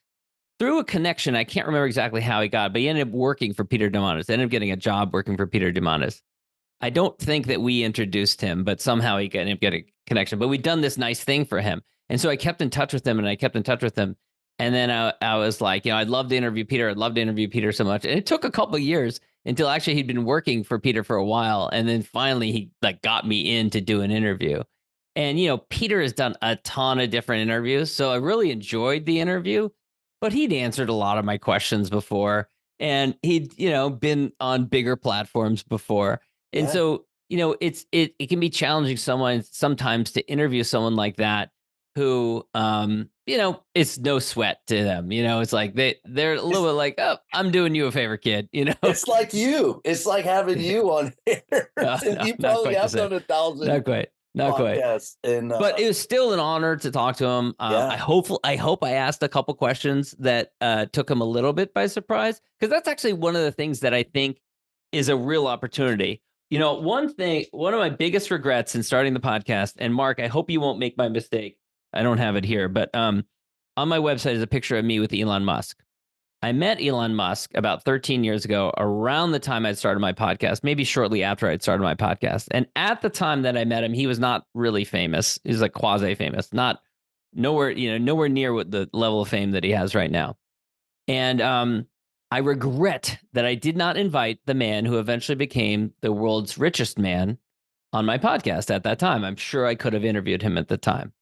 through a connection, I can't remember exactly how he got, but he ended up working for Peter Diamandis. Ended up getting a job working for Peter Diamandis. I don't think that we introduced him, but somehow he ended up getting a connection. But we'd done this nice thing for him. And so I kept in touch with him, and I kept in touch with him. And then I was like, I'd love to interview Peter. I'd love to interview Peter so much. And it took a couple of years until actually he'd been working for Peter for a while. And then finally he like got me in to do an interview. And, Peter has done a ton of different interviews. So I really enjoyed the interview, but he'd answered a lot of my questions before. And he'd, been on bigger platforms before. And so, it can be challenging sometimes to interview someone like that who, it's no sweat to them. It's like they're a little bit like, oh, I'm doing you a favor, kid. It's like you. It's like having you on here. No, You not probably quite have the same. done 1,000 Not quite. podcasts. And But it was still an honor to talk to him. I hope I asked a couple questions that took him a little bit by surprise, because that's actually one of the things that I think is a real opportunity. One of my biggest regrets in starting the podcast, and Mark, I hope you won't make my mistake. I don't have it here, but on my website is a picture of me with Elon Musk. I met Elon Musk about 13 years ago, around the time I'd started my podcast, maybe shortly after I'd started my podcast. And at the time that I met him, he was not really famous. He was like quasi-famous, nowhere near what the level of fame that he has right now. And I regret that I did not invite the man who eventually became the world's richest man on my podcast at that time. I'm sure I could have interviewed him at the time.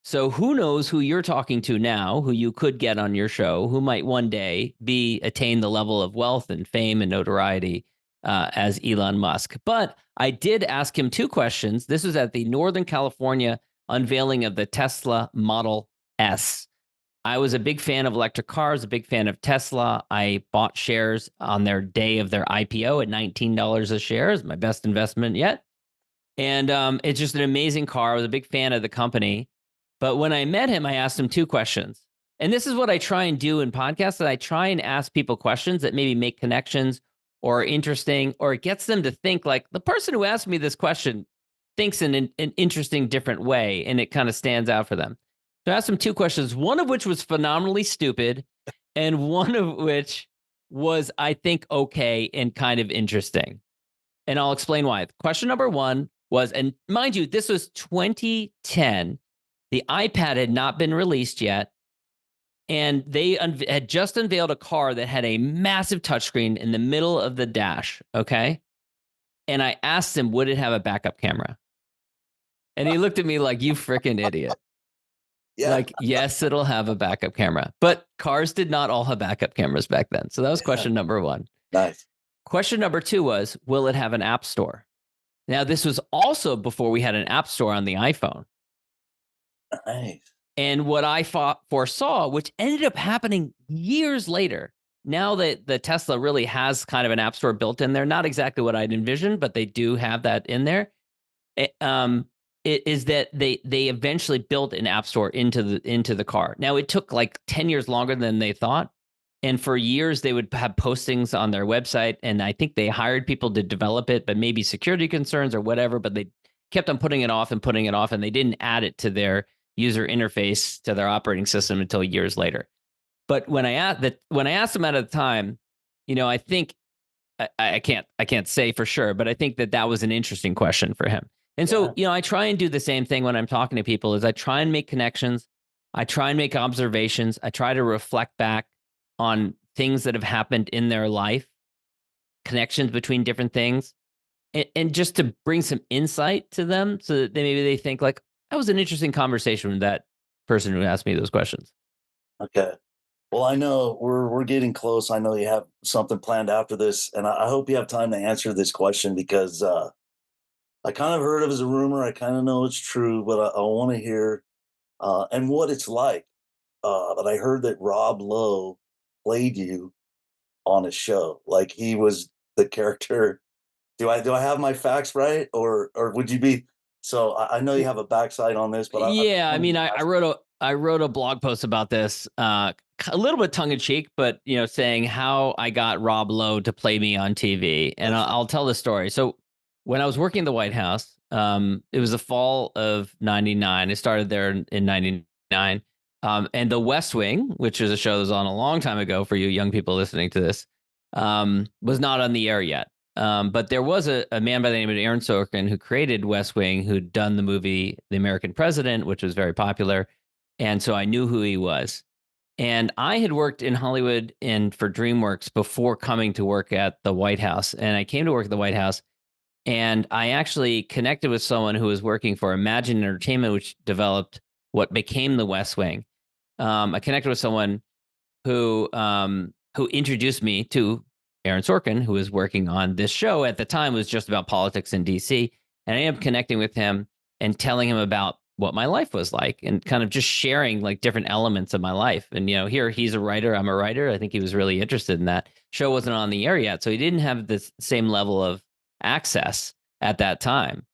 So who knows who you're talking to now, who you could get on your show, who might one day attain the level of wealth and fame and notoriety as Elon Musk. But I did ask him two questions. This was at the Northern California unveiling of the Tesla Model S. I was a big fan of electric cars, a big fan of Tesla. I bought shares on their day of their IPO at $19 a share. It's my best investment yet. And it's just an amazing car. I was a big fan of the company. But when I met him, I asked him two questions. And this is what I try and do in podcasts, that I try and ask people questions that maybe make connections or are interesting, or it gets them to think like the person who asked me this question thinks in an interesting, different way, and it kind of stands out for them. So I asked him two questions, one of which was phenomenally stupid, and one of which was, I think, okay and kind of interesting. And I'll explain why. Question number one was, and mind you, this was 2010. The iPad had not been released yet, and they had just unveiled a car that had a massive touchscreen in the middle of the dash, okay? And I asked him, would it have a backup camera? And he looked at me like, you freaking idiot. Yeah. Like, yes, it'll have a backup camera. But cars did not all have backup cameras back then. So that was question number one. Nice. Question number two was, will it have an app store? Now, this was also before we had an app store on the iPhone. Nice. And what I foresaw, which ended up happening years later, now that the Tesla really has kind of an app store built in there, not exactly what I'd envisioned, but they do have that in there. It is that they eventually built an app store into the car. Now it took like 10 years longer than they thought. And for years they would have postings on their website. And I think they hired people to develop it, but maybe security concerns or whatever, but they kept on putting it off and putting it off. And they didn't add it to their user interface to their operating system until years later. But when I asked them at the time, I think I can't say for sure, but I think that was an interesting question for him. And so, I try and do the same thing when I'm talking to people is I try and make connections. I try and make observations. I try to reflect back on things that have happened in their life, connections between different things, and just to bring some insight to them so that maybe they think like, that was an interesting conversation with that person who asked me those questions. Okay. Well, I know we're getting close. I know you have something planned after this, and I hope you have time to answer this question because I kind of heard it as a rumor. I kind of know it's true, but I want to hear and what it's like. But I heard that Rob Lowe played you on a show, like he was the character. Do I have my facts right, or would you be? So I know you have a backside on this, but Yeah, I mean, I wrote a blog post about this, a little bit tongue in cheek, but saying how I got Rob Lowe to play me on TV, and I'll tell the story. So when I was working in the White House, it was the fall of '99. I started there in '99, and The West Wing, which is a show that was on a long time ago for you young people listening to this, was not on the air yet. But there was a man by the name of Aaron Sorkin who created West Wing, who'd done the movie The American President, which was very popular. And so I knew who he was. And I had worked in Hollywood and for DreamWorks before coming to work at the White House. And I came to work at the White House, and I actually connected with someone who was working for Imagine Entertainment, which developed what became the West Wing. I connected with someone who introduced me to Aaron Sorkin, who was working on this show at the time, was just about politics in DC. And I ended up connecting with him and telling him about what my life was like and kind of just sharing like different elements of my life. And, here he's a writer, I'm a writer. I think he was really interested in that. Show wasn't on the air yet, so he didn't have this same level of access at that time.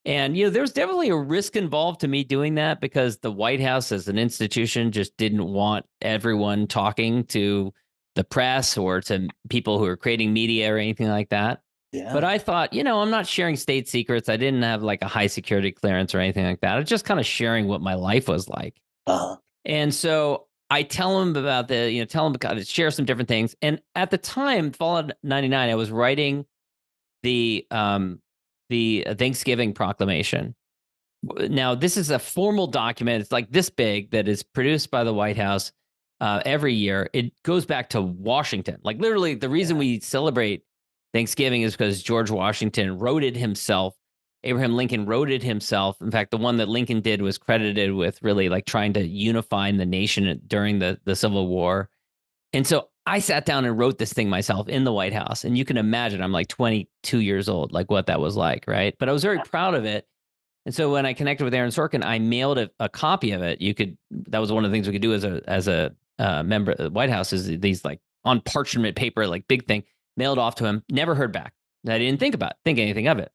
And, there's definitely a risk involved to me doing that because the White House as an institution just didn't want everyone talking to the press or to people who are creating media or anything like that. Yeah. But I thought, I'm not sharing state secrets. I didn't have like a high security clearance or anything like that. I was just kind of sharing what my life was like. Uh-huh. And so I tell him about tell him to share some different things. And at the time, fall of '99, I was writing the Thanksgiving proclamation. Now, this is a formal document. It's like this big that is produced by the White House every year. It goes back to Washington. Like literally the reason we celebrate Thanksgiving is because George Washington wrote it himself. Abraham Lincoln wrote it himself. In fact, the one that Lincoln did was credited with really like trying to unify the nation during the Civil War. And so I sat down and wrote this thing myself in the White House. And you can imagine I'm like 22 years old, like what that was like, right? But I was very proud of it. And so when I connected with Aaron Sorkin, I mailed a copy of it. That was one of the things we could do as a member of the White House is these like on parchment paper, like big thing, mailed off to him, never heard back. I didn't think anything of it.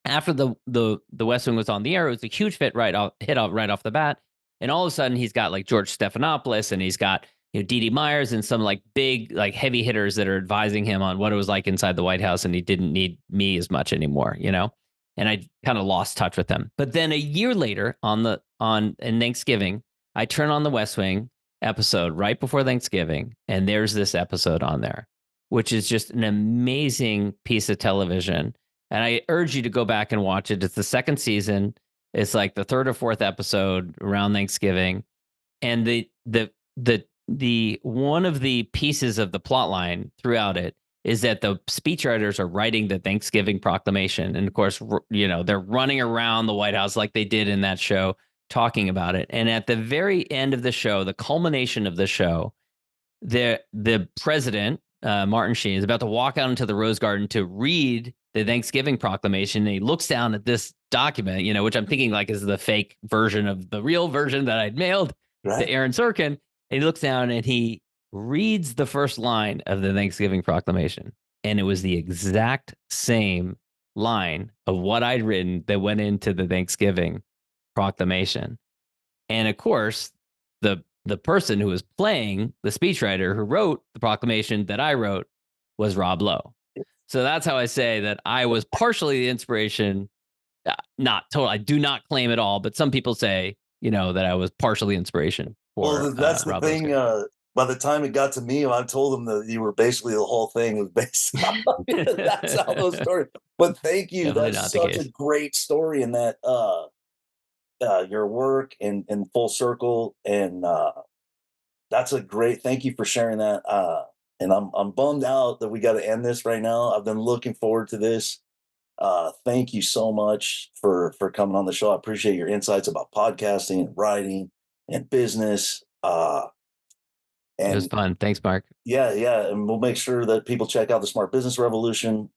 After the West Wing was on the air, it was a huge hit right off the bat. And all of a sudden he's got like George Stephanopoulos and he's got Dee Dee Myers and some like big, like heavy hitters that are advising him on what it was like inside the White House. And he didn't need me as much anymore, and I kind of lost touch with them. But then a year later in Thanksgiving, I turn on the West Wing episode right before Thanksgiving. And there's this episode on there, which is just an amazing piece of television. And I urge you to go back and watch it. It's the second season. It's like the third or fourth episode around Thanksgiving. And the one of the pieces of the plot line throughout it is that the speechwriters are writing the Thanksgiving proclamation. And of course, they're running around the White House like they did in that show, talking about it. And at the very end of the show, the culmination of the show, the president, Martin Sheen, is about to walk out into the Rose Garden to read the Thanksgiving proclamation. And he looks down at this document, which I'm thinking like is the fake version of the real version that I'd mailed to Aaron Sorkin. And he looks down and he reads the first line of the Thanksgiving proclamation. And it was the exact same line of what I'd written that went into the Thanksgiving proclamation. And of course, the person who was playing the speechwriter who wrote the proclamation that I wrote was Rob Lowe. So that's how I say that I was partially the inspiration. Not total. I do not claim it all, but some people say, that I was partially inspiration for. Well, that's the Rob thing. By the time it got to me, I told them that you were basically the whole thing was based on that's how those stories. But thank you. Definitely That's not the such case. a great story in that your work and full circle. And that's a great thank you for sharing that. And I'm bummed out that we got to end this right now. I've been looking forward to this. Thank you so much for coming on the show. I appreciate your insights about podcasting and writing and business. It was And fun. Thanks, Mark. yeah, and we'll make sure that people check out the Smart Business Revolution.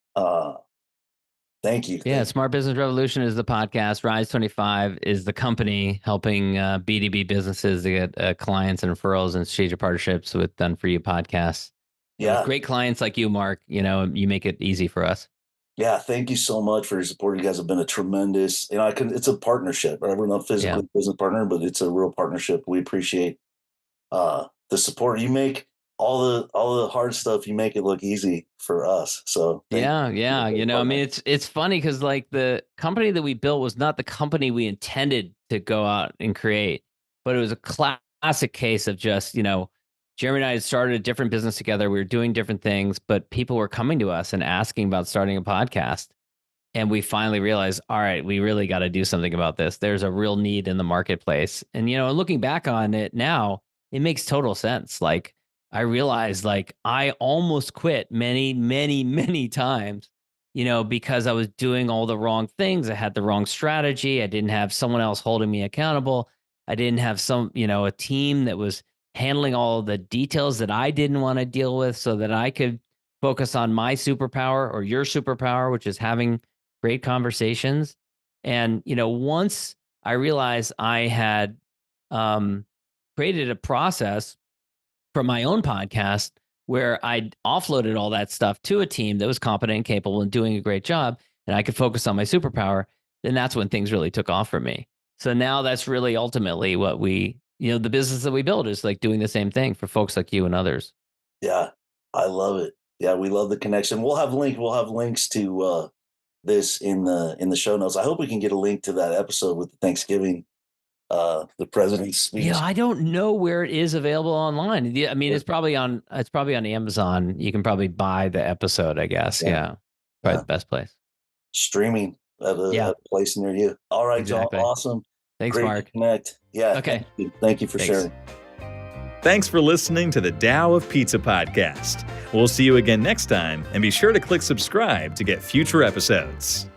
Thank you. Yeah, Smart Business Revolution is the podcast. Rise25 is the company helping B2B businesses to get clients and referrals and strategic partnerships with Done For You podcasts. And with great clients like you, Mark, you make it easy for us. Yeah, thank you so much for your support. You guys have been a tremendous, it's a partnership. Right? We're not physically business partner, but it's a real partnership. We appreciate the support you make. All the hard stuff, you make it look easy for us. So yeah. It's funny because like the company that we built was not the company we intended to go out and create, but it was a classic case of just, Jeremy and I had started a different business together. We were doing different things, but people were coming to us and asking about starting a podcast. And we finally realized, all right, we really got to do something about this. There's a real need in the marketplace. And, looking back on it now, it makes total sense. Like, I realized, like, I almost quit many, many, many times, because I was doing all the wrong things. I had the wrong strategy. I didn't have someone else holding me accountable. I didn't have a team that was handling all the details that I didn't want to deal with so that I could focus on my superpower or your superpower, which is having great conversations. And, once I realized I had created a process for my own podcast where I offloaded all that stuff to a team that was competent and capable and doing a great job, and I could focus on my superpower, then that's when things really took off for me. So now that's really ultimately what the business that we build is like doing the same thing for folks like you and others. Yeah, I love it. Yeah, we love the connection. We'll have links to this in the show notes. I hope we can get a link to that episode with the Thanksgiving, the president's speech. Yeah, I don't know where it is available online. I mean, it's probably on Amazon. You can probably buy the episode, I guess. Yeah. Probably the best place. Streaming at a place near you. All right, exactly. John. Awesome. Thanks, Great Mark. to connect. Yeah. Okay. Thank you for sharing. Thanks for listening to the Tao of Pizza podcast. We'll see you again next time, and be sure to click subscribe to get future episodes.